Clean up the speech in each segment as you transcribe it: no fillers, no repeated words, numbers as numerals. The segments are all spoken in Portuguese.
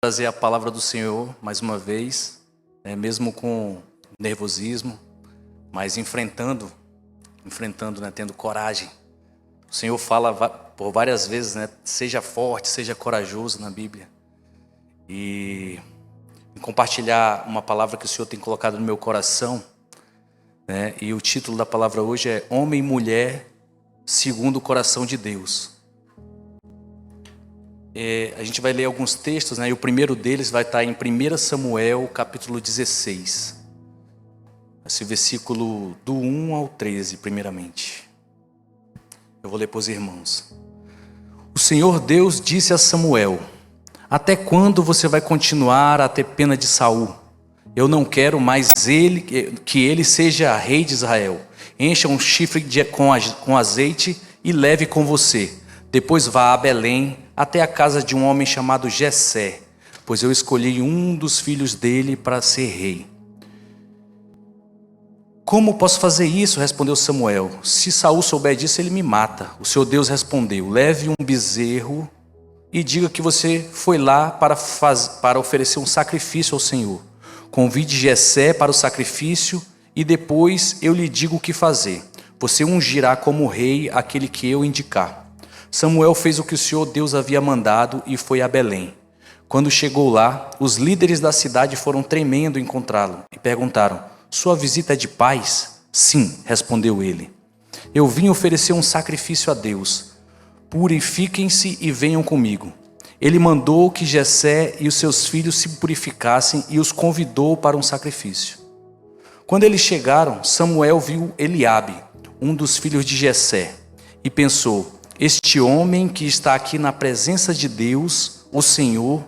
Trazer a palavra do Senhor mais uma vez, mesmo com nervosismo, mas enfrentando, tendo coragem. O Senhor fala por várias vezes, seja forte, seja corajoso na Bíblia. E compartilhar uma palavra que o Senhor tem colocado no meu coração, e o título da palavra hoje é Homem e Mulher segundo o Coração de Deus. A gente vai ler alguns textos, e o primeiro deles vai estar em 1 Samuel, capítulo 16. Esse versículo do 1 ao 13, primeiramente. Eu vou ler para os irmãos. O Senhor Deus disse a Samuel: até quando você vai continuar a ter pena de Saul? Eu não quero mais que ele seja rei de Israel. Encha um chifre com azeite e leve com você. Depois vá a Belém, até a casa de um homem chamado Jessé, pois eu escolhi um dos filhos dele para ser rei. Como posso fazer isso? Respondeu Samuel. Se Saul souber disso, ele me mata. O seu Deus respondeu: leve um bezerro e diga que você foi lá para oferecer um sacrifício ao Senhor. Convide Jessé para o sacrifício e depois eu lhe digo o que fazer. Você ungirá como rei aquele que eu indicar. Samuel fez o que o Senhor Deus havia mandado e foi a Belém. Quando chegou lá, os líderes da cidade foram tremendo encontrá-lo e perguntaram: sua visita é de paz? Sim, respondeu ele. Eu vim oferecer um sacrifício a Deus. Purifiquem-se e venham comigo. Ele mandou que Jessé e os seus filhos se purificassem e os convidou para um sacrifício. Quando eles chegaram, Samuel viu Eliabe, um dos filhos de Jessé, e pensou: este homem que está aqui na presença de Deus, o Senhor,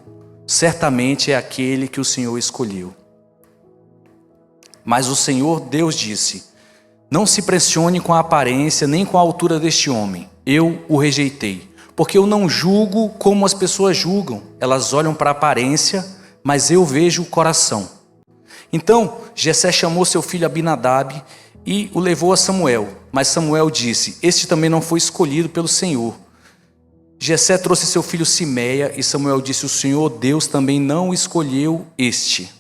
certamente é aquele que o Senhor escolheu. Mas o Senhor Deus disse: não se pressione com a aparência nem com a altura deste homem. Eu o rejeitei, porque eu não julgo como as pessoas julgam. Elas olham para a aparência, mas eu vejo o coração. Então Jessé chamou seu filho Abinadab e o levou a Samuel. Mas Samuel disse: este também não foi escolhido pelo Senhor. Jessé trouxe seu filho Simeia e Samuel disse: o Senhor Deus também não escolheu este.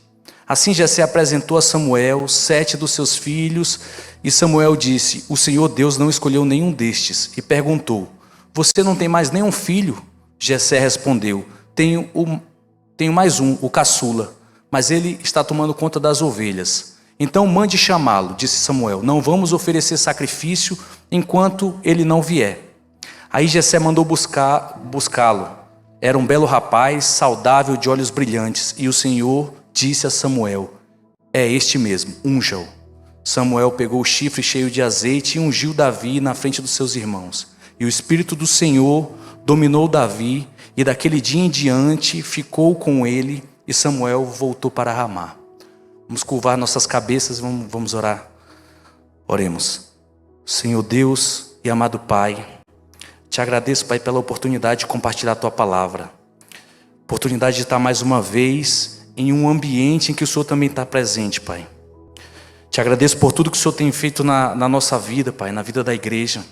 Assim Jessé apresentou a Samuel 7 dos seus filhos e Samuel disse: o Senhor Deus não escolheu nenhum destes. E perguntou: você não tem mais nenhum filho? Jessé respondeu: tenho mais um, o caçula, mas ele está tomando conta das ovelhas. Então mande chamá-lo, disse Samuel. Não vamos oferecer sacrifício enquanto ele não vier. Aí Jessé mandou buscá-lo. Era um belo rapaz, saudável, de olhos brilhantes. E o Senhor disse a Samuel: é este mesmo, unja-o. Samuel pegou o chifre cheio de azeite e ungiu Davi na frente dos seus irmãos. E o Espírito do Senhor dominou Davi, e daquele dia em diante ficou com ele, e Samuel voltou para Ramá. Vamos curvar nossas cabeças, vamos orar. Oremos. Senhor Deus e amado Pai, te agradeço, Pai, pela oportunidade de compartilhar a Tua palavra. Oportunidade de estar mais uma vez em um ambiente em que o Senhor também está presente, Pai. Te agradeço por tudo que o Senhor tem feito na nossa vida, Pai, na vida da igreja.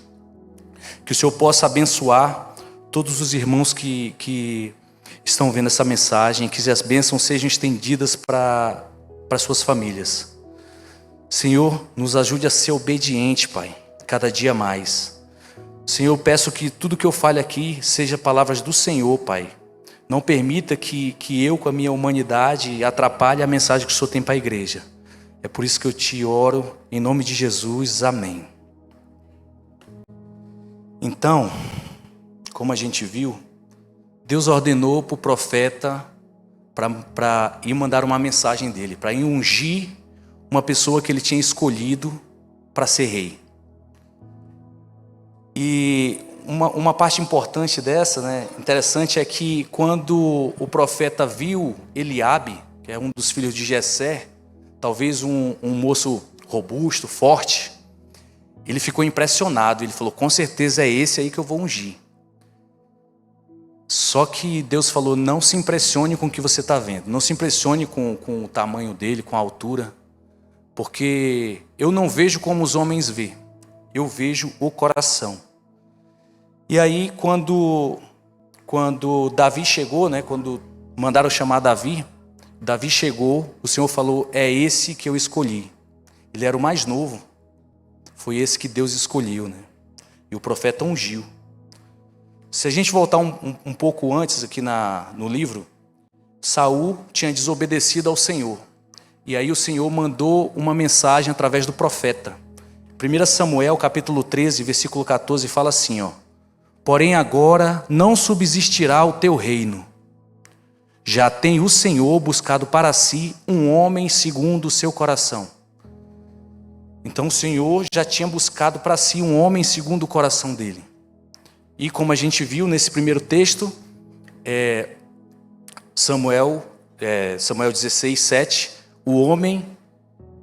Que o Senhor possa abençoar todos os irmãos que estão vendo essa mensagem, que as bênçãos sejam estendidas para suas famílias. Senhor, nos ajude a ser obediente, Pai, cada dia mais. Senhor, eu peço que tudo que eu fale aqui seja palavras do Senhor, Pai. Não permita que eu, com a minha humanidade, atrapalhe a mensagem que o Senhor tem para a igreja. É por isso que eu te oro, em nome de Jesus, amém. Então, como a gente viu, Deus ordenou para o profeta para ir mandar uma mensagem dele, para ir ungir uma pessoa que ele tinha escolhido para ser rei. E uma parte importante dessa, interessante, é que quando o profeta viu Eliabe, que é um dos filhos de Jessé, talvez um moço robusto, forte, ele ficou impressionado. Ele falou: com certeza é esse aí que eu vou ungir. Só que Deus falou: não se impressione com o que você está vendo. Não se impressione com o tamanho dele, com a altura. Porque eu não vejo como os homens veem. Eu vejo o coração. E aí quando Davi chegou, quando mandaram chamar Davi. Davi chegou, o Senhor falou: é esse que eu escolhi. Ele era o mais novo. Foi esse que Deus escolheu, né? E o profeta ungiu. Se a gente voltar um pouco antes aqui no livro, Saul tinha desobedecido ao Senhor. E aí o Senhor mandou uma mensagem através do profeta. 1 Samuel capítulo 13, versículo 14, fala assim, ó: porém agora não subsistirá o teu reino. Já tem o Senhor buscado para si um homem segundo o seu coração. Então o Senhor já tinha buscado para si um homem segundo o coração dele. E como a gente viu nesse primeiro texto, Samuel 16, 7, o homem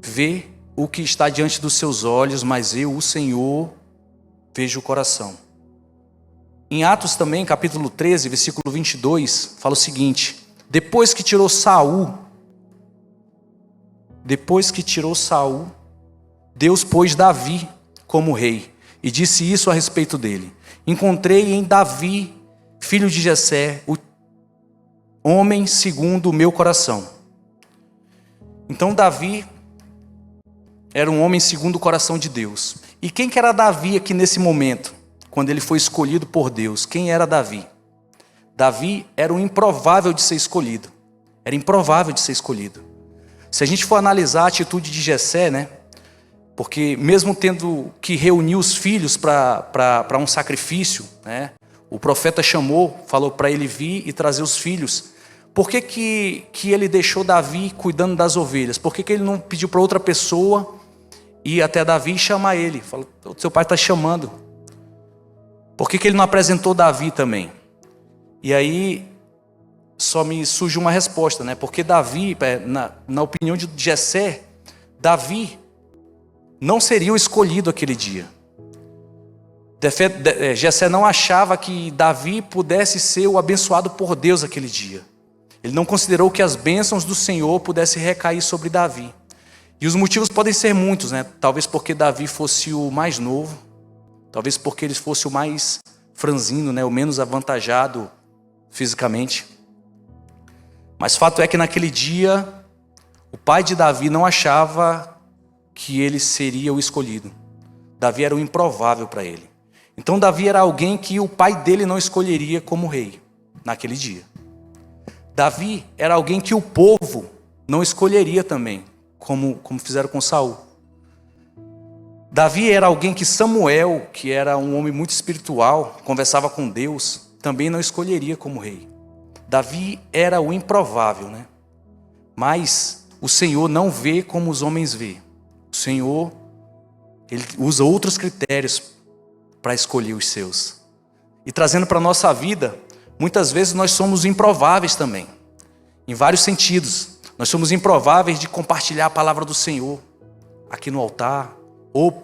vê o que está diante dos seus olhos, mas eu, o Senhor, vejo o coração. Em Atos também, capítulo 13, versículo 22, fala o seguinte: depois que tirou Saul, Deus pôs Davi como rei, e disse isso a respeito dele: encontrei em Davi, filho de Jessé, o homem segundo o meu coração. Então Davi era um homem segundo o coração de Deus. E quem que era Davi aqui nesse momento, quando ele foi escolhido por Deus? Quem era Davi? Davi era um improvável de ser escolhido. Era improvável de ser escolhido. Se a gente for analisar a atitude de Jessé, né? Porque mesmo tendo que reunir os filhos para um sacrifício, né? O profeta chamou, falou para ele vir e trazer os filhos. Por que ele deixou Davi cuidando das ovelhas? Por que ele não pediu para outra pessoa ir até Davi e chamar ele? Falou: seu pai está chamando. Por que ele não apresentou Davi também? E aí só me surge uma resposta, né? Porque Davi, na opinião de Jessé, Davi não seria o escolhido aquele dia. Jessé não achava que Davi pudesse ser o abençoado por Deus aquele dia. Ele não considerou que as bênçãos do Senhor pudessem recair sobre Davi. E os motivos podem ser muitos, né? Talvez porque Davi fosse o mais novo, talvez porque ele fosse o mais franzino, né? O menos avantajado fisicamente. Mas fato é que naquele dia, o pai de Davi não achava que ele seria o escolhido. Davi era o improvável para ele. Então Davi era alguém que o pai dele não escolheria como rei naquele dia. Davi era alguém que o povo não escolheria também, como fizeram com Saul. Davi era alguém que Samuel, que era um homem muito espiritual, conversava com Deus, também não escolheria como rei. Davi era o improvável, né? Mas o Senhor não vê como os homens vê. O Senhor, Ele usa outros critérios para escolher os seus. E trazendo para a nossa vida, muitas vezes nós somos improváveis também, em vários sentidos. Nós somos improváveis de compartilhar a palavra do Senhor aqui no altar, ou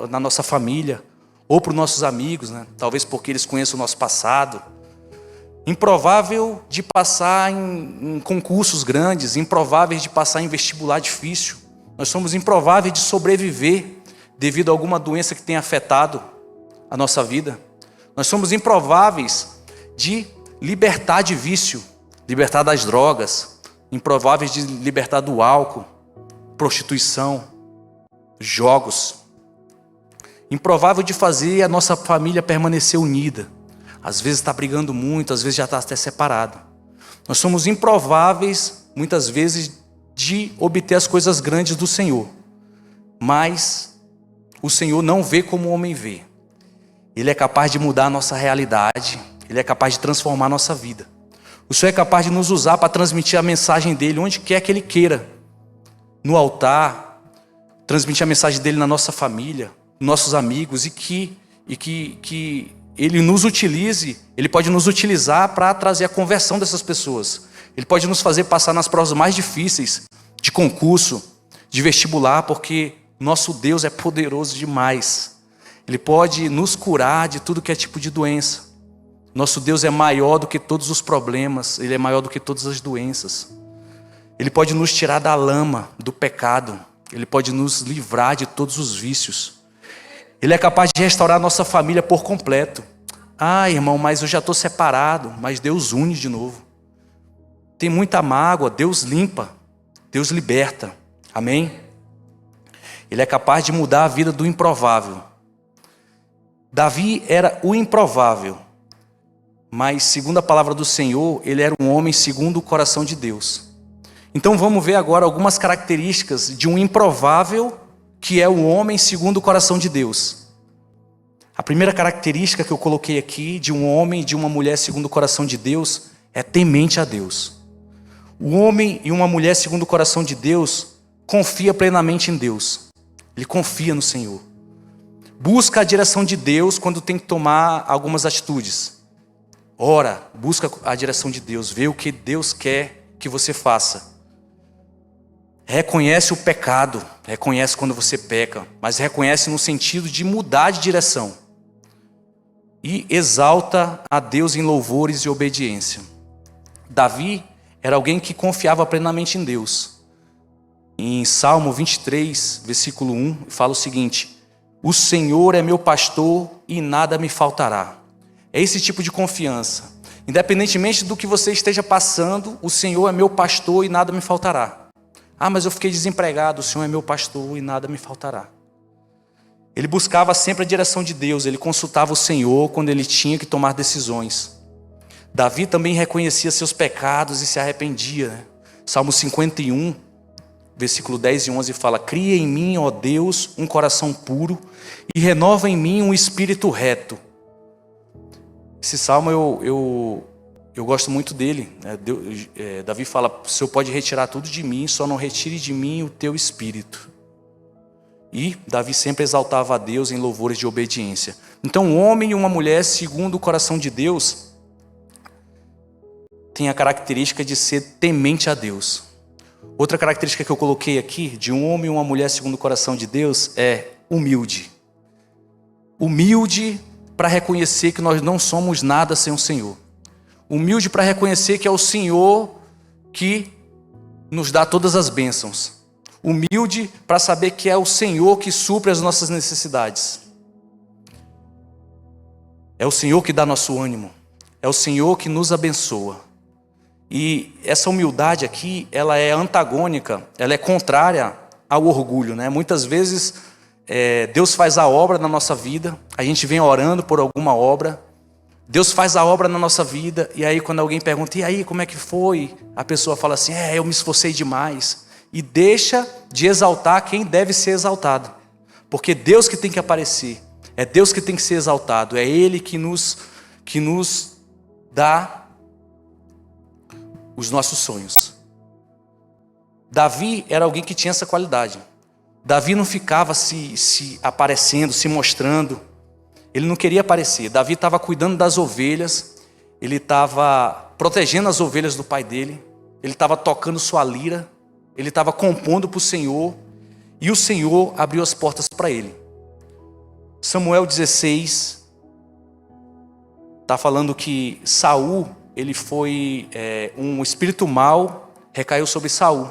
na nossa família, ou para os nossos amigos, né? Talvez porque eles conheçam o nosso passado. Improvável de passar em concursos grandes, improváveis de passar em vestibular difícil. Nós somos improváveis de sobreviver devido a alguma doença que tenha afetado a nossa vida. Nós somos improváveis de libertar de vício, libertar das drogas, improváveis de libertar do álcool, prostituição, jogos. Improvável de fazer a nossa família permanecer unida. Às vezes está brigando muito, às vezes já está até separado. Nós somos improváveis, muitas vezes, de obter as coisas grandes do Senhor. Mas o Senhor não vê como o homem vê. Ele é capaz de mudar a nossa realidade. Ele é capaz de transformar a nossa vida. O Senhor é capaz de nos usar para transmitir a mensagem dEle onde quer que Ele queira. No altar, transmitir a mensagem dEle na nossa família, nossos amigos, e que Ele nos utilize. Ele pode nos utilizar para trazer a conversão dessas pessoas. Ele pode nos fazer passar nas provas mais difíceis, de concurso, de vestibular, porque nosso Deus é poderoso demais. Ele pode nos curar de tudo que é tipo de doença. Nosso Deus é maior do que todos os problemas. Ele é maior do que todas as doenças. Ele pode nos tirar da lama, do pecado. Ele pode nos livrar de todos os vícios. Ele é capaz de restaurar a nossa família por completo. Ah, irmão, mas eu já estou separado. Mas Deus une de novo. tem muita mágoa, Deus limpa, Deus liberta. Amém? Ele é capaz de mudar a vida do improvável. Davi era o improvável, mas segundo a palavra do Senhor, ele era um homem segundo o coração de Deus. Então vamos ver agora algumas características de um improvável que é o homem segundo o coração de Deus. A primeira característica que eu coloquei aqui de um homem e de uma mulher segundo o coração de Deus é temente a Deus. O homem e uma mulher segundo o coração de Deus confia plenamente em Deus. Ele confia no Senhor. Busca a direção de Deus quando tem que tomar algumas atitudes. Ora, busca a direção de Deus, vê o que Deus quer que você faça. Reconhece o pecado, reconhece quando você peca, mas reconhece no sentido de mudar de direção. E exalta a Deus em louvores e obediência. Davi era alguém que confiava plenamente em Deus. Em Salmo 23, versículo 1, fala o seguinte: o Senhor é meu pastor e nada me faltará. É esse tipo de confiança. Independentemente do que você esteja passando, o Senhor é meu pastor e nada me faltará. Ah, mas eu fiquei desempregado, o Senhor é meu pastor e nada me faltará. Ele buscava sempre a direção de Deus, ele consultava o Senhor quando ele tinha que tomar decisões. Davi também reconhecia seus pecados e se arrependia, né? Salmo 51, versículo 10 e 11 fala: cria em mim, ó Deus, um coração puro e renova em mim um espírito reto. Esse salmo eu gosto muito dele, né? Davi fala: o Senhor pode retirar tudo de mim, só não retire de mim o teu espírito. E Davi sempre exaltava a Deus em louvores de obediência. Então um homem e uma mulher segundo o coração de Deus tem a característica de ser temente a Deus. Outra característica que eu coloquei aqui de um homem e uma mulher segundo o coração de Deus é humilde. Humilde para reconhecer que nós não somos nada sem o Senhor. Humilde para reconhecer que é o Senhor que nos dá todas as bênçãos. Humilde para saber que é o Senhor que supre as nossas necessidades. É o Senhor que dá nosso ânimo. É o Senhor que nos abençoa. E essa humildade aqui, ela é antagônica, ela é contrária ao orgulho, né? Muitas vezes Deus faz a obra na nossa vida, a gente vem orando por alguma obra, Deus faz a obra na nossa vida, e aí quando alguém pergunta: e aí, como é que foi? A pessoa fala assim: eu me esforcei demais. E deixa de exaltar quem deve ser exaltado. Porque Deus que tem que aparecer, é Deus que tem que ser exaltado, é Ele que nos dá os nossos sonhos. Davi era alguém que tinha essa qualidade. Davi não ficava se aparecendo, se mostrando. Ele não queria aparecer. Davi estava cuidando das ovelhas. Ele estava protegendo as ovelhas do pai dele. Ele estava tocando sua lira. Ele estava compondo para o Senhor. E o Senhor abriu as portas para ele. Samuel 16 está falando que Saul, ele foi, um espírito mau recaiu sobre Saul.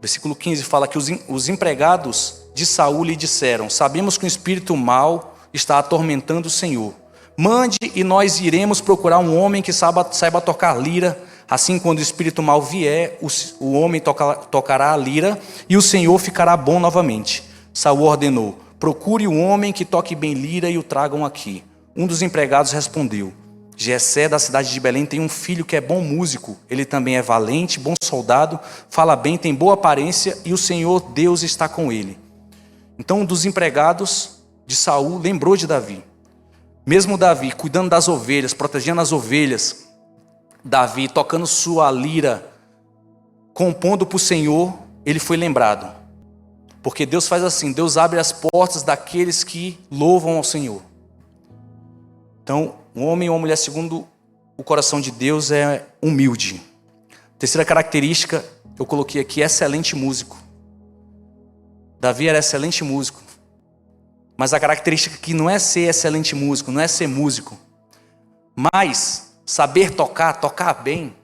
Versículo 15 fala que os empregados de Saul lhe disseram: sabemos que um espírito mau está atormentando o Senhor. Mande e nós iremos procurar um homem que saiba tocar lira. Assim, quando o espírito mau vier, o homem tocará a lira e o Senhor ficará bom novamente. Saul ordenou: procure um homem que toque bem lira e o tragam aqui. Um dos empregados respondeu: Jessé, da cidade de Belém, tem um filho que é bom músico. Ele também é valente, bom soldado, fala bem, tem boa aparência e o Senhor Deus está com ele. Então um dos empregados de Saul lembrou de Davi. Mesmo Davi cuidando das ovelhas, protegendo as ovelhas, Davi tocando sua lira, compondo para o Senhor, ele foi lembrado. Porque Deus faz assim, Deus abre as portas daqueles que louvam ao Senhor. Então, um homem ou uma mulher segundo o coração de Deus é humilde. Terceira característica, eu coloquei aqui: excelente músico. Davi era excelente músico. Mas a característica aqui não é ser excelente músico, não é ser músico. Mas saber tocar bem,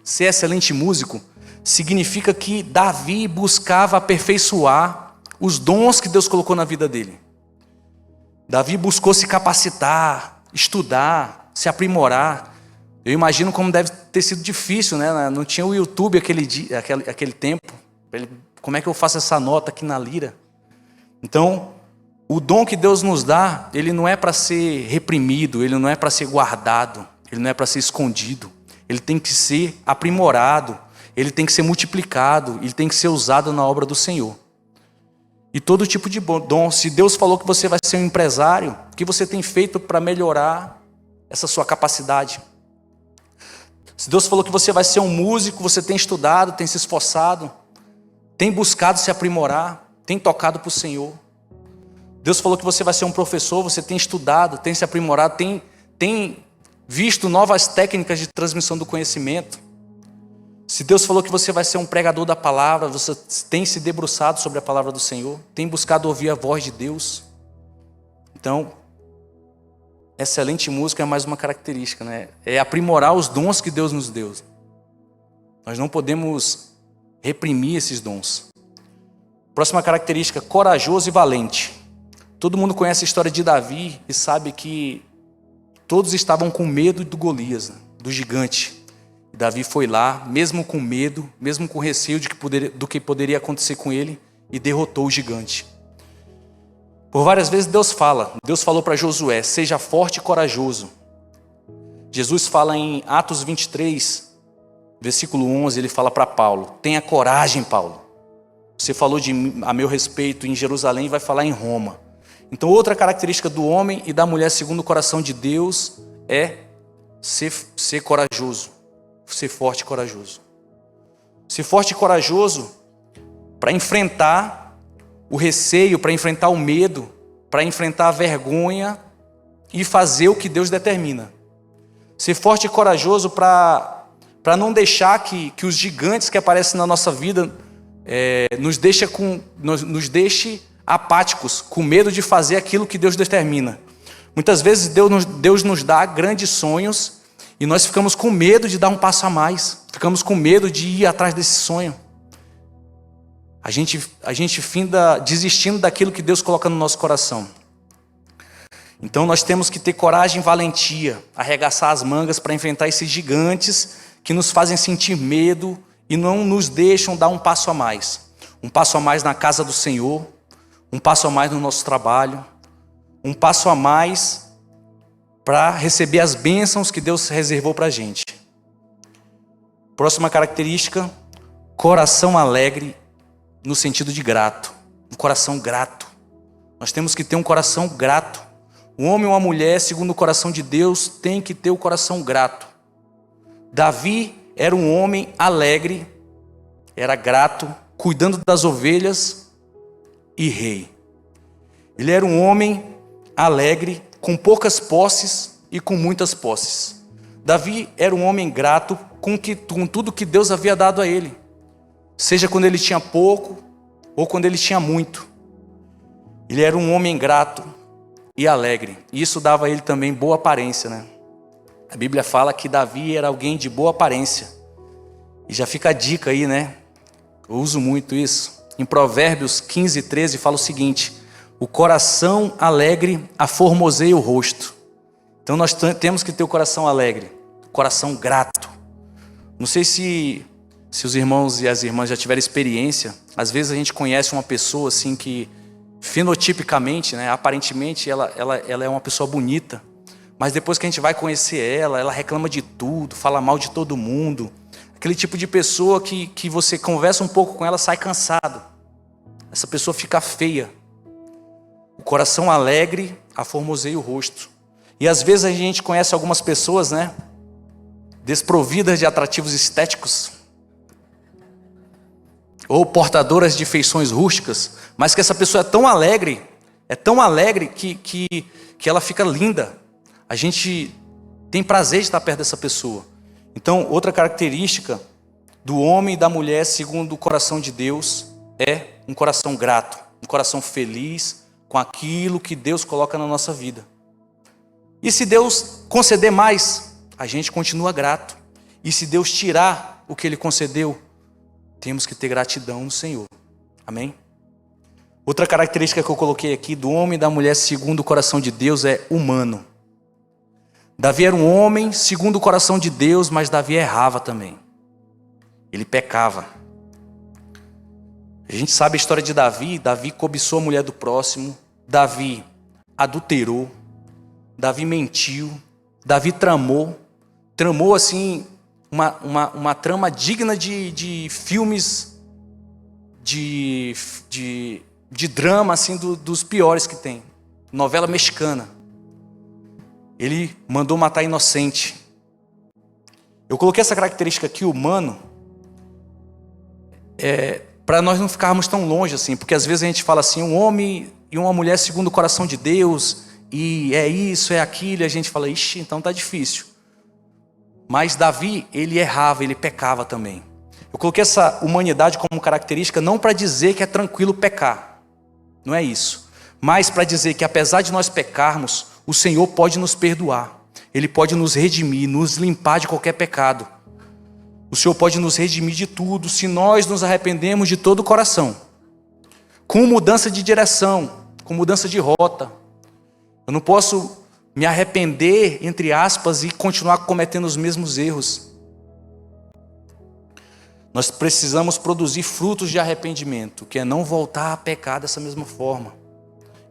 ser excelente músico, significa que Davi buscava aperfeiçoar os dons que Deus colocou na vida dele. Davi buscou se capacitar, estudar, se aprimorar. Eu imagino como deve ter sido difícil, né? Não tinha o YouTube aquele tempo. Como é que eu faço essa nota aqui na lira? Então, o dom que Deus nos dá, ele não é para ser reprimido, ele não é para ser guardado, ele não é para ser escondido. Ele tem que ser aprimorado, ele tem que ser multiplicado, ele tem que ser usado na obra do Senhor. E todo tipo de dom, se Deus falou que você vai ser um empresário, o que você tem feito para melhorar essa sua capacidade? Se Deus falou que você vai ser um músico, você tem estudado, tem se esforçado, tem buscado se aprimorar, tem tocado para o Senhor. Deus falou que você vai ser um professor, você tem estudado, tem se aprimorado, tem visto novas técnicas de transmissão do conhecimento. Se Deus falou que você vai ser um pregador da palavra, você tem se debruçado sobre a palavra do Senhor, tem buscado ouvir a voz de Deus. Então, excelente música é mais uma característica, né? É aprimorar os dons que Deus nos deu. Nós não podemos reprimir esses dons. Próxima característica, corajoso e valente. Todo mundo conhece a história de Davi e sabe que todos estavam com medo do Golias, né? Do gigante. Davi foi lá, mesmo com medo, mesmo com receio do que poderia acontecer com ele, e derrotou o gigante. Por várias vezes Deus falou para Josué, seja forte e corajoso. Jesus fala em Atos 23, versículo 11, ele fala para Paulo, tenha coragem, Paulo. Você falou a meu respeito em Jerusalém, vai falar em Roma. Então outra característica do homem e da mulher segundo o coração de Deus é ser corajoso. Ser forte e corajoso. Ser forte e corajoso para enfrentar o receio, para enfrentar o medo, para enfrentar a vergonha e fazer o que Deus determina. Ser forte e corajoso para não deixar que os gigantes que aparecem na nossa vida nos deixe apáticos, com medo de fazer aquilo que Deus determina. Muitas vezes Deus nos dá grandes sonhos e nós ficamos com medo de dar um passo a mais. Ficamos com medo de ir atrás desse sonho. A gente finda desistindo daquilo que Deus coloca no nosso coração. Então nós temos que ter coragem e valentia, arregaçar as mangas para enfrentar esses gigantes que nos fazem sentir medo e não nos deixam dar um passo a mais. Um passo a mais na casa do Senhor, um passo a mais no nosso trabalho, um passo a mais para receber as bênçãos que Deus reservou para a gente. Próxima característica, coração alegre no sentido de grato. Um coração grato. Nós temos que ter um coração grato. Um homem ou uma mulher, segundo o coração de Deus, tem que ter o coração grato. Davi era um homem alegre, era grato, cuidando das ovelhas e rei. Ele era um homem alegre, com poucas posses e com muitas posses. Davi era um homem grato com tudo que Deus havia dado a ele. Seja quando ele tinha pouco ou quando ele tinha muito. Ele era um homem grato e alegre. E isso dava a ele também boa aparência, né? A Bíblia fala que Davi era alguém de boa aparência. E já fica a dica aí, né? Eu uso muito isso. Em Provérbios 15, 13 fala o seguinte: o coração alegre aformoseia o rosto. Então nós temos que ter o coração alegre, o coração grato. Não sei se os irmãos e as irmãs já tiveram experiência. Às vezes a gente conhece uma pessoa assim que fenotipicamente, né, aparentemente ela é uma pessoa bonita, mas depois que a gente vai conhecer ela reclama de tudo, fala mal de todo mundo. Aquele tipo de pessoa que você conversa um pouco com ela, sai cansado. Essa pessoa fica feia. O coração alegre aformoseia o rosto. E às vezes a gente conhece algumas pessoas, né, desprovidas de atrativos estéticos, ou portadoras de feições rústicas, mas que essa pessoa é tão alegre que ela fica linda. A gente tem prazer de estar perto dessa pessoa. Então, outra característica do homem e da mulher, segundo o coração de Deus, é um coração grato, um coração feliz com aquilo que Deus coloca na nossa vida. E se Deus conceder mais, a gente continua grato. E se Deus tirar o que Ele concedeu, temos que ter gratidão no Senhor. Amém? Outra característica que eu coloquei aqui do homem e da mulher segundo o coração de Deus é humano. Davi era um homem segundo o coração de Deus, mas Davi errava também. Ele pecava. A gente sabe a história de Davi. Davi cobiçou a mulher do próximo. Davi adulterou. Davi mentiu. Davi tramou assim uma trama digna de filmes de drama assim dos piores que tem. Novela mexicana. Ele mandou matar inocente. Eu coloquei essa característica aqui, humano, para nós não ficarmos tão longe assim, porque às vezes a gente fala assim, um homem e uma mulher segundo o coração de Deus, e é isso, é aquilo, e a gente fala, ixi, então tá difícil. Mas Davi, ele errava, ele pecava também. Eu coloquei essa humanidade como característica não para dizer que é tranquilo pecar, não é isso, mas para dizer que apesar de nós pecarmos, o Senhor pode nos perdoar, Ele pode nos redimir, nos limpar de qualquer pecado. O Senhor pode nos redimir de tudo, se nós nos arrependemos de todo o coração, com mudança de direção, com mudança de rota. Eu não posso me arrepender, entre aspas, e continuar cometendo os mesmos erros. Nós precisamos produzir frutos de arrependimento, que é não voltar a pecar dessa mesma forma.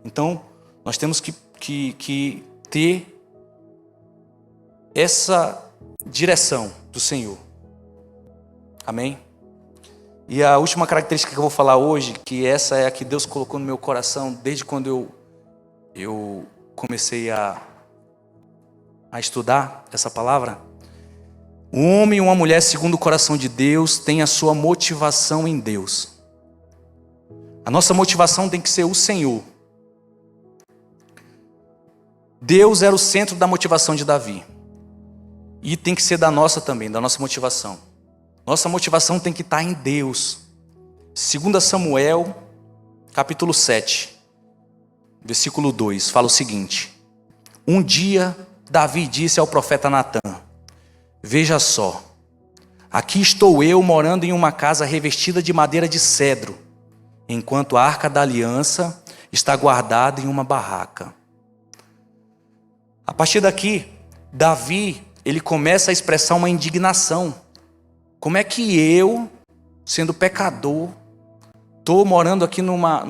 Então, nós temos que ter essa direção do Senhor. Amém? E a última característica que eu vou falar hoje, que essa é a que Deus colocou no meu coração desde quando eu comecei a estudar essa palavra. Um homem e uma mulher segundo o coração de Deus tem a sua motivação em Deus. A nossa motivação tem que ser o Senhor. Deus era o centro da motivação de Davi. E tem que ser da nossa também, da nossa motivação. Nossa motivação tem que estar em Deus. 2 Samuel, capítulo 7, versículo 2, fala o seguinte. Um dia, Davi disse ao profeta Natã, veja só, aqui estou eu morando em uma casa revestida de madeira de cedro, enquanto a arca da aliança está guardada em uma barraca. A partir daqui, Davi, ele começa a expressar uma indignação. Como é que eu, sendo pecador, estou morando aqui numa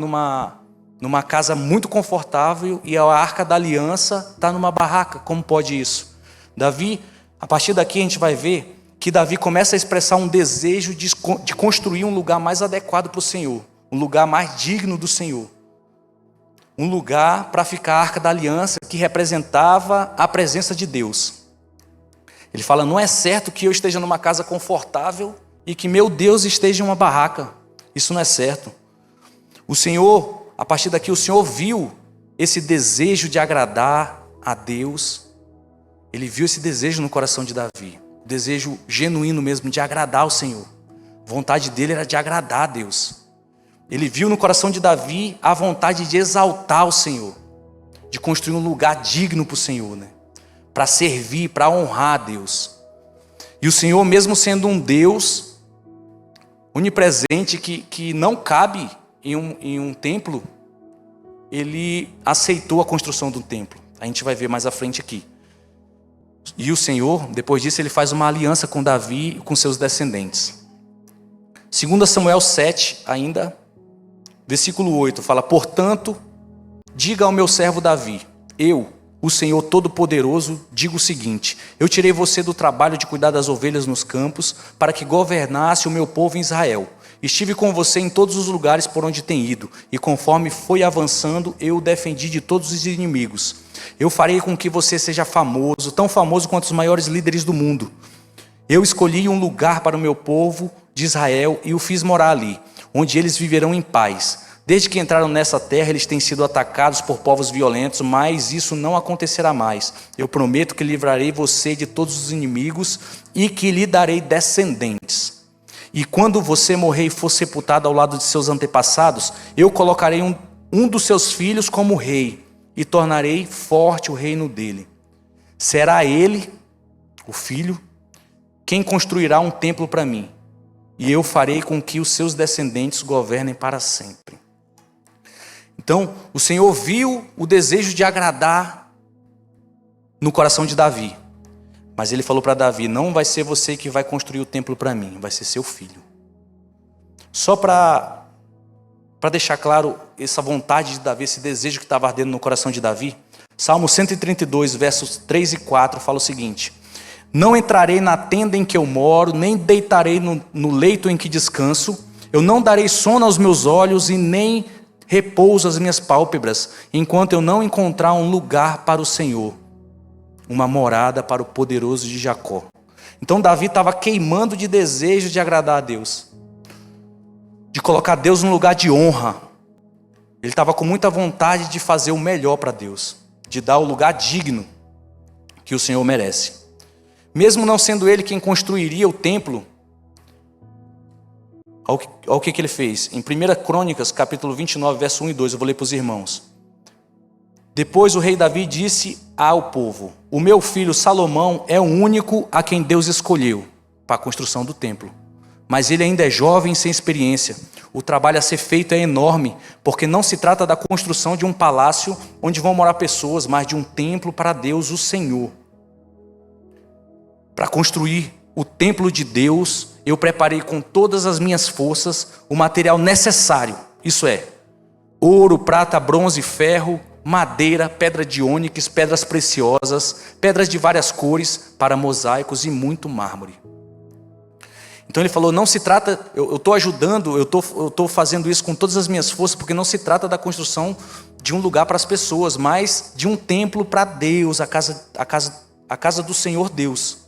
casa muito confortável e a arca da aliança está numa barraca? Como pode isso? Davi, a partir daqui a gente vai ver que Davi começa a expressar um desejo de construir um lugar mais adequado para o Senhor, um lugar mais digno do Senhor. Um lugar para ficar a arca da aliança que representava a presença de Deus. Ele fala, não é certo que eu esteja numa casa confortável e que meu Deus esteja em uma barraca. Isso não é certo. O Senhor, a partir daqui, o Senhor viu esse desejo de agradar a Deus. Ele viu esse desejo no coração de Davi. Desejo genuíno mesmo de agradar ao Senhor. A vontade dele era de agradar a Deus. Ele viu no coração de Davi a vontade de exaltar o Senhor. De construir um lugar digno para o Senhor, né? Para servir, para honrar a Deus. E o Senhor, mesmo sendo um Deus onipresente, que não cabe em um templo, Ele aceitou a construção do templo. A gente vai ver mais à frente aqui. E o Senhor, depois disso, Ele faz uma aliança com Davi e com seus descendentes. 2 Samuel 7, ainda, versículo 8, fala, portanto, diga ao meu servo Davi, eu, o Senhor Todo-Poderoso, digo o seguinte, eu tirei você do trabalho de cuidar das ovelhas nos campos, para que governasse o meu povo em Israel. Estive com você em todos os lugares por onde tem ido, e conforme foi avançando, eu o defendi de todos os inimigos. Eu farei com que você seja famoso, tão famoso quanto os maiores líderes do mundo. Eu escolhi um lugar para o meu povo de Israel e o fiz morar ali, onde eles viverão em paz. Desde que entraram nessa terra, eles têm sido atacados por povos violentos, mas isso não acontecerá mais. Eu prometo que livrarei você de todos os inimigos e que lhe darei descendentes. E quando você morrer e for sepultado ao lado de seus antepassados, eu colocarei um dos seus filhos como rei e tornarei forte o reino dele. Será ele, o filho, quem construirá um templo para mim, e eu farei com que os seus descendentes governem para sempre. Então, o Senhor viu o desejo de agradar no coração de Davi. Mas ele falou para Davi: não vai ser você que vai construir o templo para mim, vai ser seu filho. Só para deixar claro essa vontade de Davi, esse desejo que estava ardendo no coração de Davi, Salmo 132, versos 3 e 4 fala o seguinte: não entrarei na tenda em que eu moro, nem deitarei no leito em que descanso, eu não darei sono aos meus olhos e nem repouso às minhas pálpebras, enquanto eu não encontrar um lugar para o Senhor, uma morada para o poderoso de Jacó. Então Davi estava queimando de desejo de agradar a Deus, de colocar Deus num lugar de honra. Ele estava com muita vontade de fazer o melhor para Deus, de dar o lugar digno que o Senhor merece. Mesmo não sendo ele quem construiria o templo, olha o que ele fez. Em 1 Crônicas, capítulo 29, verso 1 e 2, eu vou ler para os irmãos. Depois o rei Davi disse ao povo: o meu filho Salomão é o único a quem Deus escolheu para a construção do templo. Mas ele ainda é jovem, sem experiência. O trabalho a ser feito é enorme, porque não se trata da construção de um palácio onde vão morar pessoas, mas de um templo para Deus, o Senhor. Para construir o templo de Deus, eu preparei com todas as minhas forças o material necessário. Isso é, ouro, prata, bronze, ferro, madeira, pedra de ônix, pedras preciosas, pedras de várias cores, para mosaicos e muito mármore. Então ele falou: não se trata, eu estou ajudando, eu estou fazendo isso com todas as minhas forças, porque não se trata da construção de um lugar para as pessoas, mas de um templo para Deus, a casa do Senhor Deus.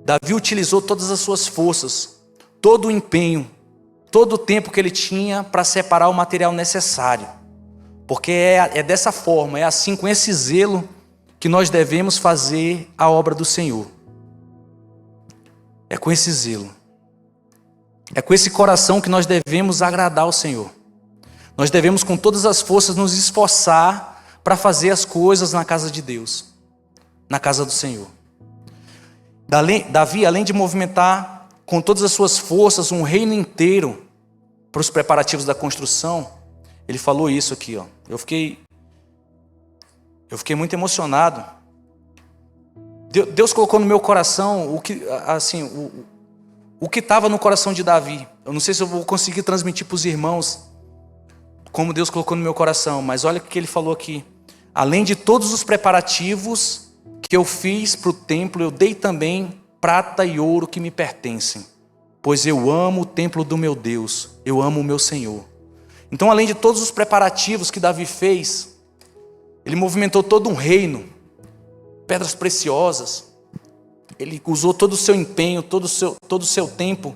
Davi utilizou todas as suas forças, todo o empenho, todo o tempo que ele tinha para separar o material necessário. Porque é dessa forma, é assim, com esse zelo, que nós devemos fazer a obra do Senhor. É com esse zelo, é com esse coração que nós devemos agradar ao Senhor. Nós devemos com todas as forças nos esforçar para fazer as coisas na casa de Deus, na casa do Senhor. Davi, além de movimentar com todas as suas forças um reino inteiro para os preparativos da construção, ele falou isso aqui, ó. Eu fiquei muito emocionado. Deus colocou no meu coração o que estava no coração de Davi. Eu não sei se eu vou conseguir transmitir para os irmãos como Deus colocou no meu coração, mas olha o que ele falou aqui: além de todos os preparativos que eu fiz para o templo, eu dei também prata e ouro que me pertencem, pois eu amo o templo do meu Deus, eu amo o meu Senhor. Então, além de todos os preparativos que Davi fez, ele movimentou todo um reino, pedras preciosas, ele usou todo o seu empenho, todo o seu tempo.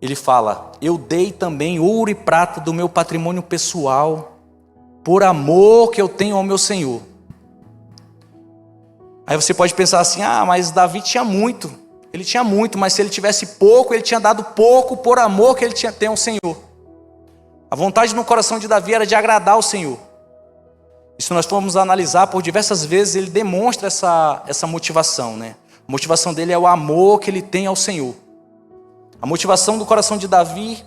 Ele fala: eu dei também ouro e prata do meu patrimônio pessoal, por amor que eu tenho ao meu Senhor. Aí você pode pensar assim: mas Davi tinha muito. Ele tinha muito, mas se ele tivesse pouco, ele tinha dado pouco por amor que ele tem ao Senhor. A vontade no coração de Davi era de agradar ao Senhor. E se nós formos analisar, por diversas vezes ele demonstra essa motivação, né? A motivação dele é o amor que ele tem ao Senhor. A motivação do coração de Davi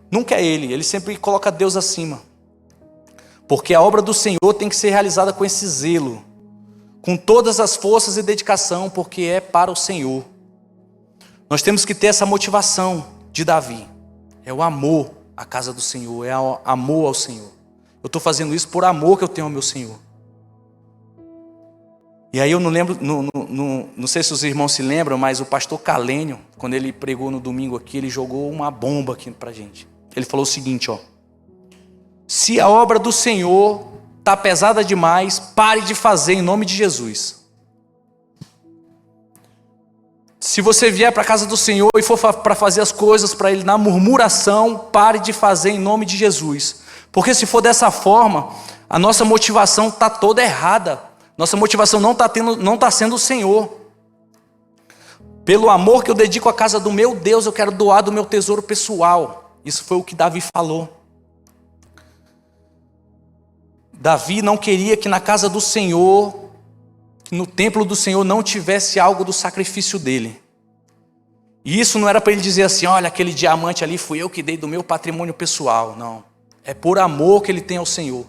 nunca é ele sempre coloca Deus acima. Porque a obra do Senhor tem que ser realizada com esse zelo, com todas as forças e dedicação, porque é para o Senhor. Nós temos que ter essa motivação de Davi. É o amor à casa do Senhor, é o amor ao Senhor. Eu estou fazendo isso por amor que eu tenho ao meu Senhor. E aí eu não lembro, não sei se os irmãos se lembram, mas o pastor Calênio, quando ele pregou no domingo aqui, ele jogou uma bomba aqui pra gente. Ele falou o seguinte, ó: se a obra do Senhor está pesada demais, pare de fazer em nome de Jesus. Se você vier para a casa do Senhor e for para fazer as coisas para Ele na murmuração, pare de fazer em nome de Jesus. Porque se for dessa forma, a nossa motivação está toda errada. Nossa motivação não está sendo o Senhor. Pelo amor que eu dedico à casa do meu Deus, eu quero doar do meu tesouro pessoal. Isso foi o que Davi falou. Davi não queria que na casa do Senhor, no templo do Senhor, não tivesse algo do sacrifício dele. E isso não era para ele dizer assim: olha, aquele diamante ali fui eu que dei do meu patrimônio pessoal. Não, é por amor que ele tem ao Senhor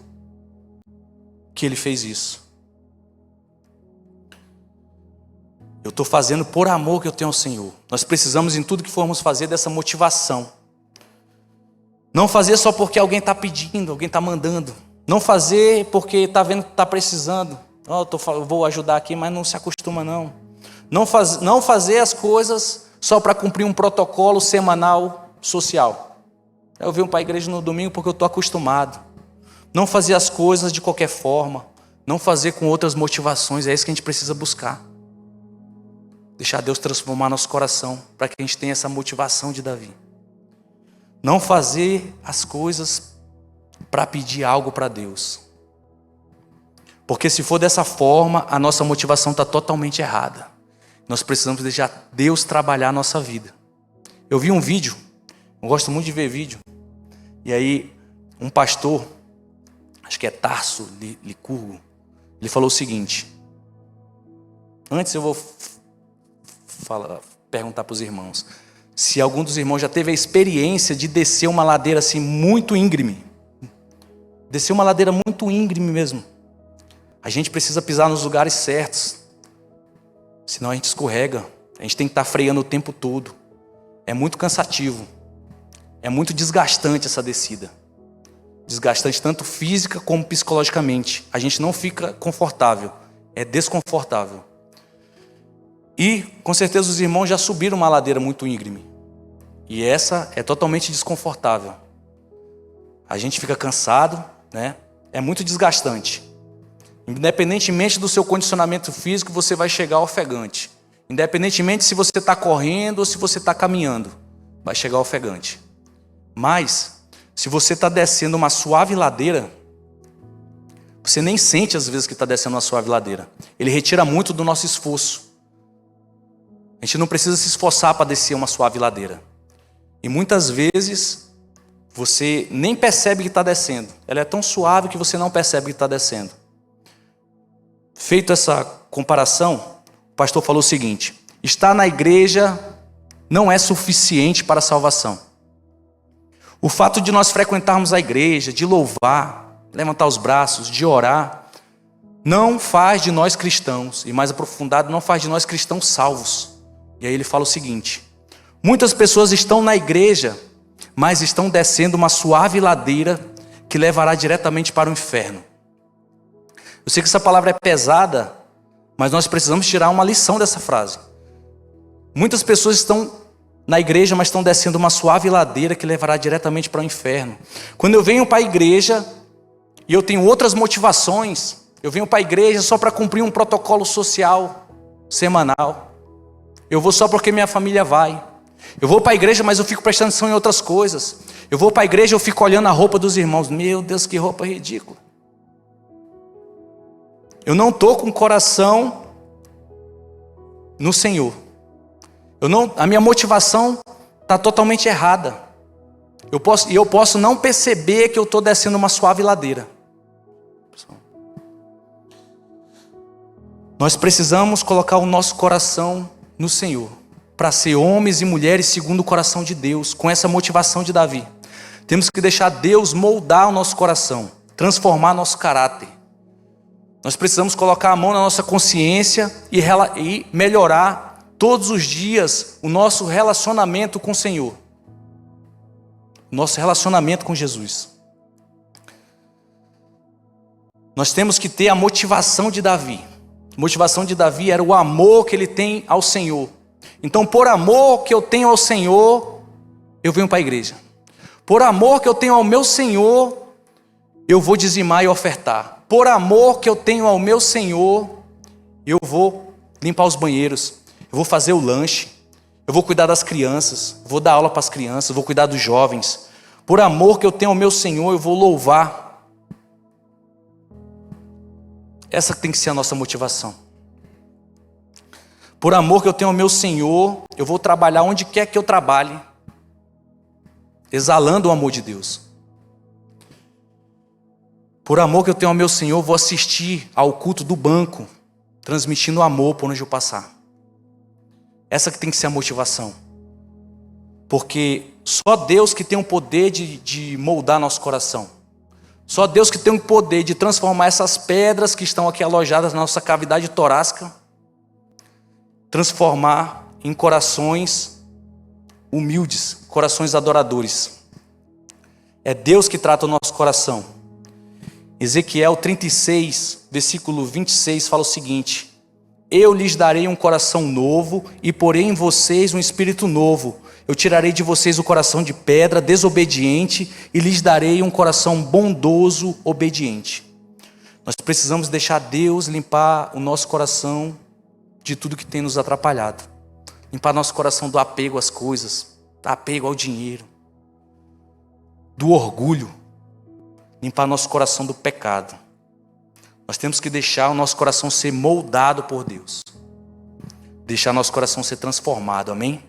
que ele fez isso. Eu estou fazendo por amor que eu tenho ao Senhor. Nós precisamos, em tudo que formos fazer, dessa motivação. Não fazer só porque alguém está pedindo, alguém está mandando. Não fazer porque está vendo que está precisando. Eu vou ajudar aqui, mas não se acostuma não. Não fazer as coisas só para cumprir um protocolo semanal social. Eu venho para a igreja no domingo porque eu estou acostumado. Não fazer as coisas de qualquer forma. Não fazer com outras motivações. É isso que a gente precisa buscar. Deixar Deus transformar nosso coração para que a gente tenha essa motivação de Davi. Não fazer as coisas para pedir algo para Deus. Porque se for dessa forma, a nossa motivação está totalmente errada. Nós precisamos deixar Deus trabalhar a nossa vida. Eu vi um vídeo, eu gosto muito de ver vídeo. E aí, um pastor, acho que é Tarso Licurgo, ele falou o seguinte. Antes eu vou perguntar para os irmãos. Se algum dos irmãos já teve a experiência de descer uma ladeira assim muito íngreme. Descer uma ladeira muito íngreme mesmo. A gente precisa pisar nos lugares certos. Senão a gente escorrega. A gente tem que estar freando o tempo todo. É muito cansativo. É muito desgastante essa descida. Desgastante tanto física como psicologicamente. A gente não fica confortável. É desconfortável. E com certeza os irmãos já subiram uma ladeira muito íngreme. E essa é totalmente desconfortável. A gente fica cansado, né? É muito desgastante. Independentemente do seu condicionamento físico, você vai chegar ofegante. Independentemente se você está correndo ou se você está caminhando, vai chegar ofegante. Mas, se você está descendo uma suave ladeira, você nem sente às vezes que está descendo uma suave ladeira. Ele retira muito do nosso esforço. A gente não precisa se esforçar para descer uma suave ladeira. E muitas vezes, você nem percebe que está descendo. Ela é tão suave que você não percebe que está descendo. Feito essa comparação, o pastor falou o seguinte: estar na igreja não é suficiente para a salvação. O fato de nós frequentarmos a igreja, de louvar, levantar os braços, de orar, não faz de nós cristãos, e mais aprofundado, não faz de nós cristãos salvos. E aí ele fala o seguinte: muitas pessoas estão na igreja, mas estão descendo uma suave ladeira que levará diretamente para o inferno. Eu sei que essa palavra é pesada, mas nós precisamos tirar uma lição dessa frase. Muitas pessoas estão na igreja, mas estão descendo uma suave ladeira que levará diretamente para o inferno. Quando eu venho para a igreja e eu tenho outras motivações, eu venho para a igreja só para cumprir um protocolo social semanal. Eu vou só porque minha família vai. Eu vou para a igreja, mas eu fico prestando atenção em outras coisas. Eu vou para a igreja e eu fico olhando a roupa dos irmãos. Meu Deus, que roupa ridícula. Eu não estou com o coração no Senhor. A minha motivação está totalmente errada. Eu posso não perceber que eu estou descendo uma suave ladeira. Nós precisamos colocar o nosso coração no Senhor, para ser homens e mulheres segundo o coração de Deus, com essa motivação de Davi. Temos que deixar Deus moldar o nosso coração, transformar nosso caráter. Nós precisamos colocar a mão na nossa consciência e melhorar todos os dias o nosso relacionamento com o Senhor. Nosso relacionamento com Jesus. Nós temos que ter a motivação de Davi. A motivação de Davi era o amor que ele tem ao Senhor. Então, por amor que eu tenho ao Senhor, eu venho para a igreja. Por amor que eu tenho ao meu Senhor, eu vou dizimar e ofertar. Por amor que eu tenho ao meu Senhor, eu vou limpar os banheiros, eu vou fazer o lanche, eu vou cuidar das crianças, vou dar aula para as crianças, vou cuidar dos jovens. Por amor que eu tenho ao meu Senhor, eu vou louvar. Essa tem que ser a nossa motivação. Por amor que eu tenho ao meu Senhor, eu vou trabalhar onde quer que eu trabalhe, exalando o amor de Deus. Por amor que eu tenho ao meu Senhor, vou assistir ao culto do banco, transmitindo amor por onde eu passar. Essa que tem que ser a motivação. Porque só Deus que tem o poder de moldar nosso coração. Só Deus que tem o poder de transformar essas pedras que estão aqui alojadas na nossa cavidade torácica. transformar em corações humildes, corações adoradores. É Deus que trata o nosso coração. Ezequiel 36, versículo 26 fala o seguinte: eu lhes darei um coração novo e porei em vocês um espírito novo. Eu tirarei de vocês o coração de pedra, desobediente, e lhes darei um coração bondoso, obediente. Nós precisamos deixar Deus limpar o nosso coração de tudo que tem nos atrapalhado. Limpar nosso coração do apego às coisas, do apego ao dinheiro, do orgulho. Limpar nosso coração do pecado. Nós temos que deixar o nosso coração ser moldado por Deus. Deixar nosso coração ser transformado, amém?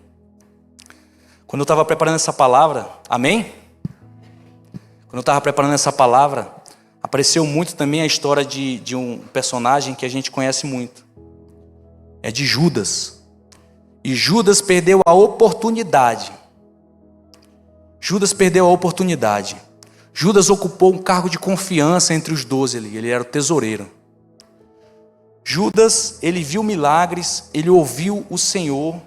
Quando eu estava preparando essa palavra, amém? Quando eu estava preparando essa palavra, apareceu muito também a história de um personagem que a gente conhece muito. É de Judas. E Judas perdeu a oportunidade. Judas perdeu a oportunidade. Judas ocupou um cargo de confiança entre os 12 ali, ele era o tesoureiro. Judas, ele viu milagres, ele ouviu o Senhor,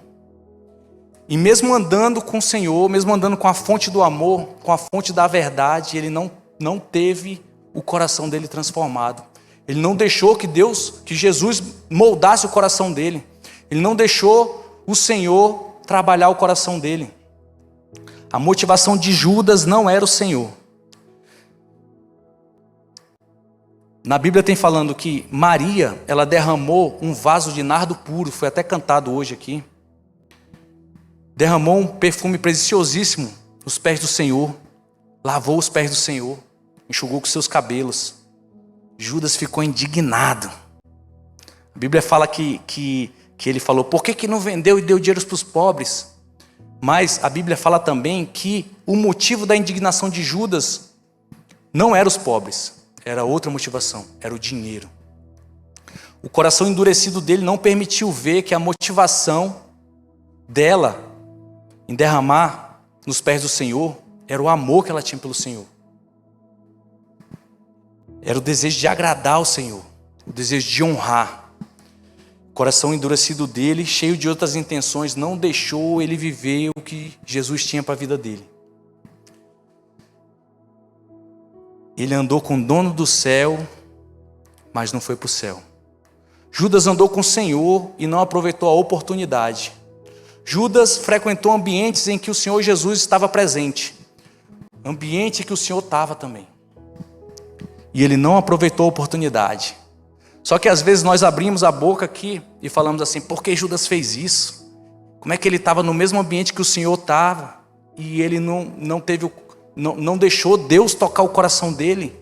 e mesmo andando com o Senhor, mesmo andando com a fonte do amor, com a fonte da verdade, ele não teve o coração dele transformado. Ele não deixou que Jesus moldasse o coração dele. Ele não deixou o Senhor trabalhar o coração dele. A motivação de Judas não era o Senhor. Na Bíblia tem falando que Maria, ela derramou um vaso de nardo puro, foi até cantado hoje aqui. Derramou um perfume preciosíssimo nos pés do Senhor, lavou os pés do Senhor, enxugou com seus cabelos. Judas ficou indignado. A Bíblia fala que ele falou, por que não vendeu e deu dinheiro para os pobres? Mas a Bíblia fala também que o motivo da indignação de Judas não era os pobres. Era outra motivação, era o dinheiro. O coração endurecido dele não permitiu ver que a motivação dela em derramar nos pés do Senhor era o amor que ela tinha pelo Senhor. Era o desejo de agradar o Senhor, o desejo de honrar. O coração endurecido dele, cheio de outras intenções, não deixou ele viver o que Jesus tinha para a vida dele. Ele andou com o dono do céu, mas não foi para o céu. Judas andou com o Senhor e não aproveitou a oportunidade. Judas frequentou ambientes em que o Senhor Jesus estava presente. Ambiente que o Senhor estava também. E ele não aproveitou a oportunidade. Só que às vezes nós abrimos a boca aqui e falamos assim, por que Judas fez isso? Como é que ele estava no mesmo ambiente que o Senhor estava? E ele não deixou Deus tocar o coração dele.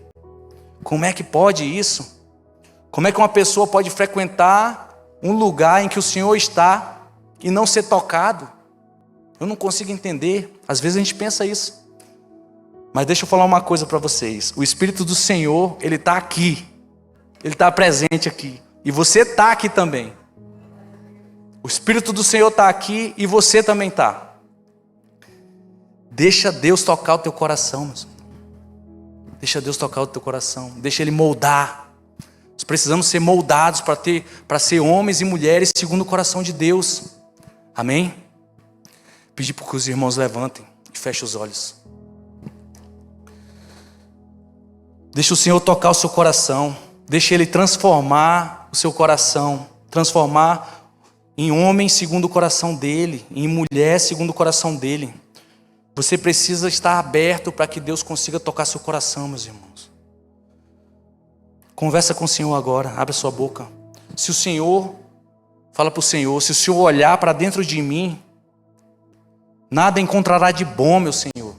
Como é que pode isso? Como é que uma pessoa pode frequentar um lugar em que o Senhor está e não ser tocado? Eu não consigo entender. Às vezes a gente pensa isso. Mas deixa eu falar uma coisa para vocês. O Espírito do Senhor, ele está aqui. Ele está presente aqui. E você está aqui também. O Espírito do Senhor está aqui e você também está. Deixa Deus tocar o teu coração, meus irmãos. Deixa Deus tocar o teu coração. Deixa Ele moldar. Nós precisamos ser moldados para ser homens e mulheres segundo o coração de Deus. Amém? Pedir para que os irmãos levantem e fechem os olhos. Deixa o Senhor tocar o seu coração. Deixa Ele transformar o seu coração. Transformar em homem segundo o coração dEle. Em mulher segundo o coração dEle. Você precisa estar aberto para que Deus consiga tocar seu coração, meus irmãos. Conversa com o Senhor agora. Abre a sua boca. Se o Senhor, fala para o Senhor, se o Senhor olhar para dentro de mim, nada encontrará de bom, meu Senhor.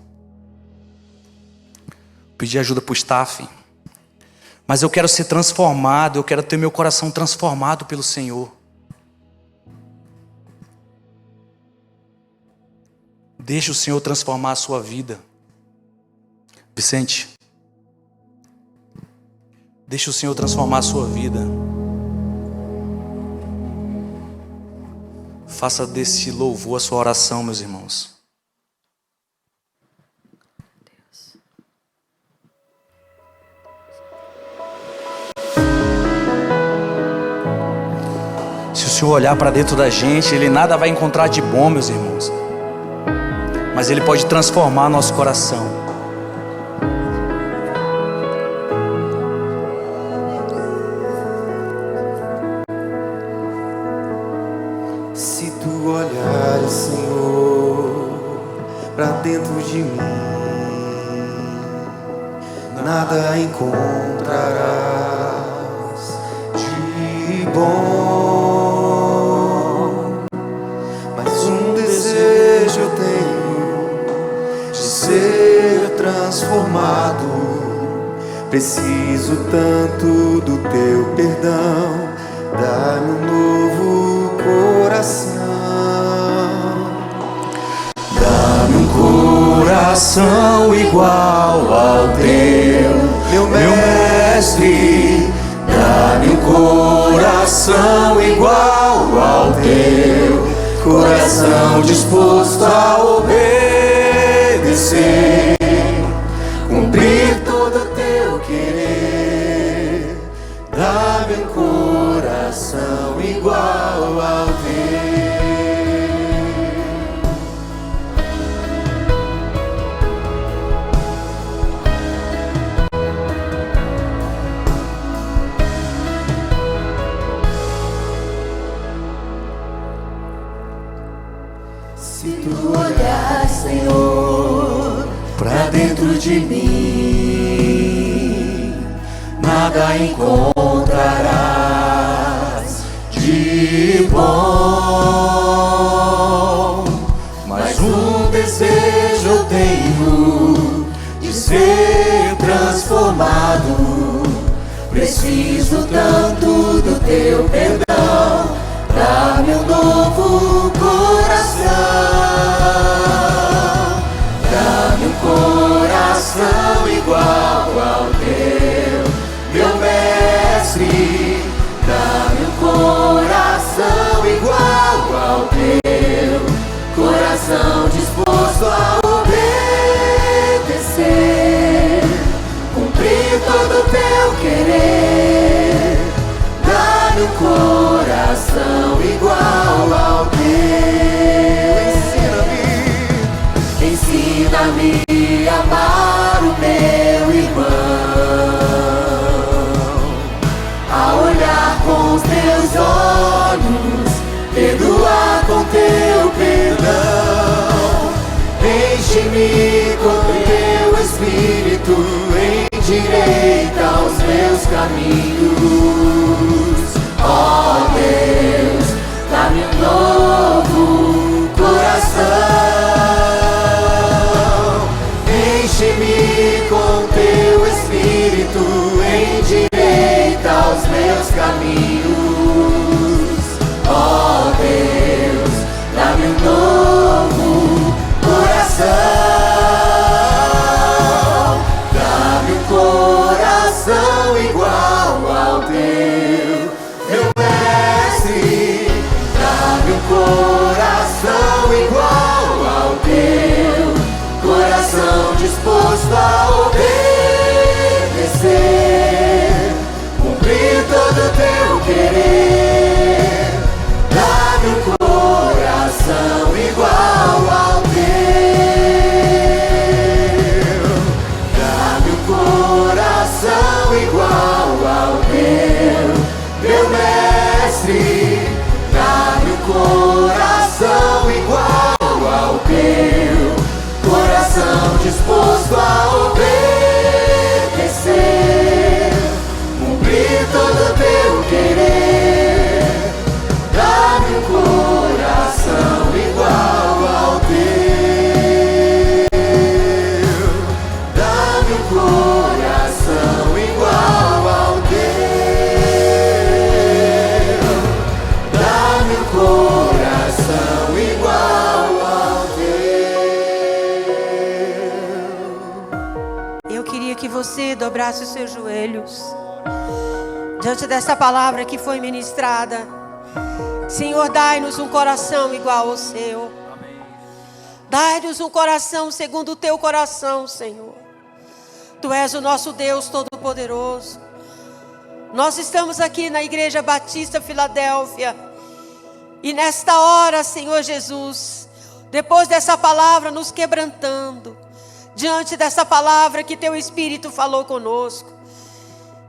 Pedir ajuda para o staff. Mas eu quero ser transformado, eu quero ter meu coração transformado pelo Senhor. Deixa o Senhor transformar a sua vida. Vicente, deixa o Senhor transformar a sua vida. Faça desse louvor a sua oração, meus irmãos. Se o Senhor olhar para dentro da gente, Ele nada vai encontrar de bom, meus irmãos. Mas Ele pode transformar nosso coração. Se tu olhares, Senhor, para dentro de mim, nada encontrarás de bom. Mas um desejo eu tenho de ser transformado. Preciso tanto do teu perdão. Dá-me um novo coração. Dá-me um coração igual ao teu, meu mestre. Dá-me um coração igual ao teu, coração disposto a obedecer, cumprir todo o teu querer. Dá-me um coração igual ao teu. Se tu olhar, Senhor, pra dentro de mim, nada encontrarás de bom. Mas um desejo eu tenho de ser transformado. Preciso tanto do teu perdão. Dá-me um novo coração. Dá-me um coração igual ao teu, meu mestre. Dá-me um coração igual ao teu, coração disposto a obedecer, cumprir todo o teu querer. Dá-me um coração igual ao teu. Ensina-me a amar o meu irmão, a olhar com os teus olhos, perdoar com teu perdão. Enche-me com teu Espírito, endireita os meus caminhos. Ó Deus, dá-me um novo coração. Enche-me com teu Espírito, endireita os meus caminhos. Ó Deus, dá-me um novo coração. Dá-me um coração igual ao teu, meu mestre. Dá-me um coração igual ao teu, coração disposto a obedecer, cumprir todo o teu querer. Dá-me um coração igual ao teu. Dá-me um coração igual ao teu, meu mestre. Dá-me um coração igual ao teu, coração disposto a obedecer, cumprir todo o teu querer. Dá-me um coração igual ao teu. Dá-me um coração igual ao teu. Dá-me um coração igual ao teu. Eu queria que você dobrasse os seus joelhos diante dessa palavra que foi ministrada. Senhor, dai-nos um coração igual ao seu. Dai-nos um coração segundo o teu coração, Senhor. Tu és o nosso Deus Todo-Poderoso. Nós estamos aqui na Igreja Batista Filadélfia E nesta hora, Senhor Jesus, depois dessa palavra nos quebrantando, diante dessa palavra que Teu Espírito falou conosco,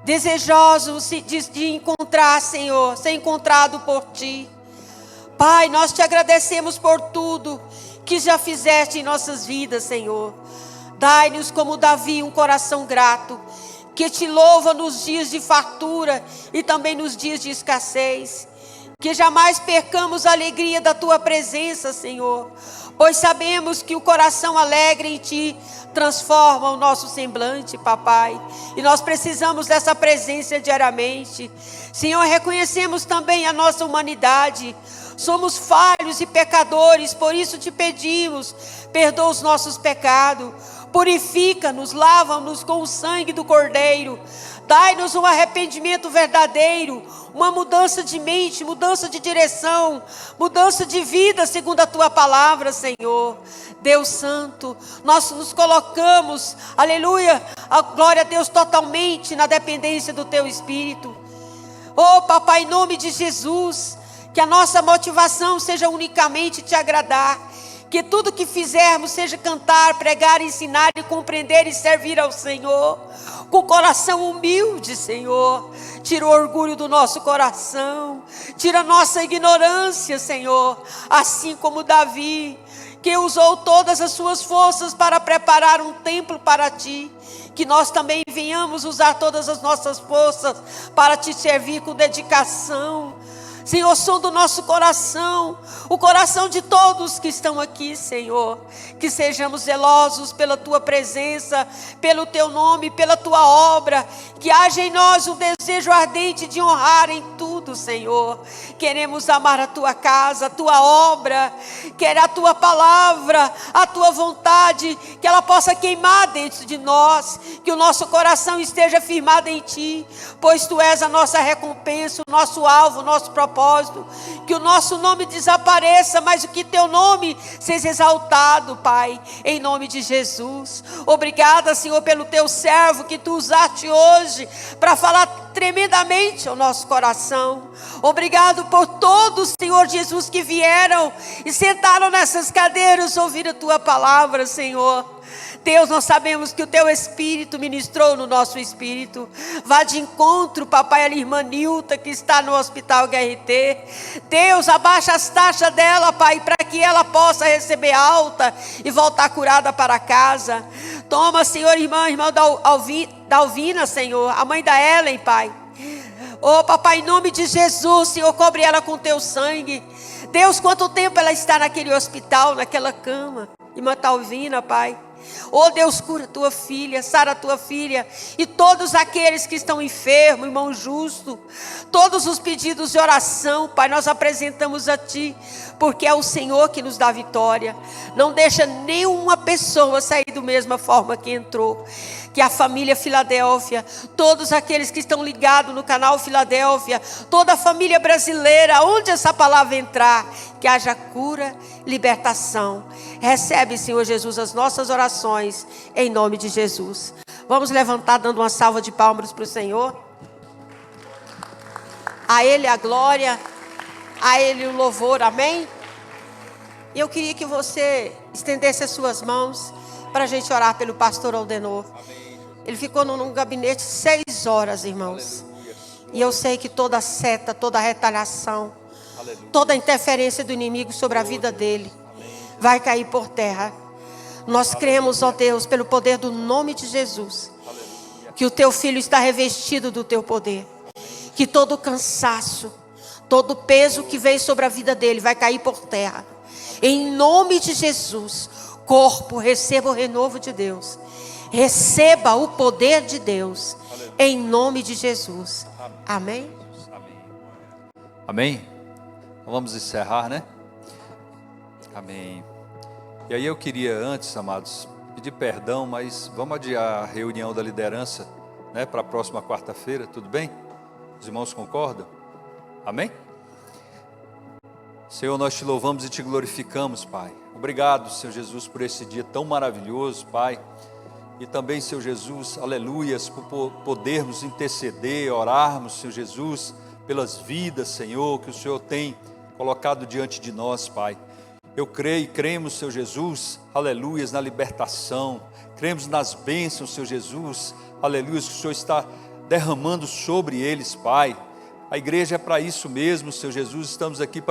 desejosos de encontrar, Senhor, ser encontrado por Ti. Pai, nós Te agradecemos por tudo que já fizeste em nossas vidas, Senhor. Dai-nos como Davi um coração grato, que Te louva nos dias de fartura e também nos dias de escassez. Que jamais percamos a alegria da Tua presença, Senhor, pois sabemos que o coração alegre em Ti transforma o nosso semblante, papai. E nós precisamos dessa presença diariamente. Senhor, reconhecemos também a nossa humanidade. Somos falhos e pecadores, por isso Te pedimos, perdoa os nossos pecados. Purifica-nos, lava-nos com o sangue do Cordeiro. Dai-nos um arrependimento verdadeiro, uma mudança de mente, mudança de direção, mudança de vida segundo a Tua palavra, Senhor. Deus Santo, nós nos colocamos, aleluia, a glória a Deus, totalmente na dependência do Teu Espírito. Oh, papai, em nome de Jesus, que a nossa motivação seja unicamente Te agradar. Que tudo que fizermos seja cantar, pregar, ensinar e compreender e servir ao Senhor. Com coração humilde, Senhor. Tira o orgulho do nosso coração. Tira a nossa ignorância, Senhor. Assim como Davi, que usou todas as suas forças para preparar um templo para Ti. Que nós também venhamos usar todas as nossas forças para Te servir com dedicação. Senhor, som do nosso coração, o coração de todos que estão aqui, Senhor. Que sejamos zelosos pela Tua presença, pelo Teu nome, pela Tua obra. Que haja em nós o desejo ardente de honrar em tudo, Senhor. Queremos amar a Tua casa, a Tua obra, quer a Tua palavra, a Tua vontade, que ela possa queimar dentro de nós, que o nosso coração esteja firmado em Ti, pois Tu és a nossa recompensa, o nosso alvo, o nosso propósito. Que o nosso nome desapareça, mas que Teu nome seja exaltado, Pai, em nome de Jesus. Obrigada, Senhor, pelo Teu servo que Tu usaste hoje para falar tremendamente ao nosso coração. Obrigado por todos, Senhor Jesus, que vieram e sentaram nessas cadeiras ouvir a Tua palavra, Senhor. Deus, nós sabemos que o Teu Espírito ministrou no nosso espírito. Vá de encontro, papai, a irmã Nilta, que está no hospital HRT. Deus, abaixa as taxas dela, Pai, para que ela possa receber alta e voltar curada para casa. Toma, Senhor, irmã da Alvina, Senhor, a mãe da Ellen, Pai. Oh, papai, em nome de Jesus, Senhor, cobre ela com Teu sangue. Deus, quanto tempo ela está naquele hospital, naquela cama. Irmã Talvina, Pai. Oh Deus, cura Tua filha, sara Tua filha e todos aqueles que estão enfermos, irmão Justo. Todos os pedidos de oração, Pai, nós apresentamos a Ti, porque é o Senhor que nos dá vitória. Não deixa nenhuma pessoa sair da mesma forma que entrou. Que a família Filadélfia, todos aqueles que estão ligados no canal Filadélfia, toda a família brasileira, onde essa palavra entrar, que haja cura, libertação. Recebe, Senhor Jesus, as nossas orações, em nome de Jesus. Vamos levantar dando uma salva de palmas para o Senhor. A Ele a glória, a Ele o louvor, amém? E eu queria que você estendesse as suas mãos para a gente orar pelo pastor Aldenor. Ele ficou num gabinete 6 horas, irmãos. E eu sei que toda seta, toda retaliação, toda interferência do inimigo sobre a vida dele vai cair por terra. Nós cremos, ó Deus, pelo poder do nome de Jesus, que o Teu filho está revestido do Teu poder. Que todo cansaço, todo peso que veio sobre a vida dele vai cair por terra. Em nome de Jesus, corpo, receba o renovo de Deus. Receba o poder de Deus. Em nome de Jesus. Amém? Amém? Então vamos encerrar, né? Amém. E aí eu queria antes, amados, pedir perdão, mas vamos adiar a reunião da liderança, né, para a próxima quarta-feira, tudo bem? Os irmãos concordam? Amém? Senhor, nós Te louvamos e Te glorificamos, Pai. Obrigado, Senhor Jesus, por esse dia tão maravilhoso, Pai. E também, Senhor Jesus, aleluias, por podermos interceder, orarmos, Senhor Jesus, pelas vidas, Senhor, que o Senhor tem colocado diante de nós, Pai. Eu creio e cremos, Senhor Jesus, aleluias, na libertação, cremos nas bênçãos, Senhor Jesus, aleluias, que o Senhor está derramando sobre eles, Pai. A igreja é para isso mesmo, Senhor Jesus, estamos aqui para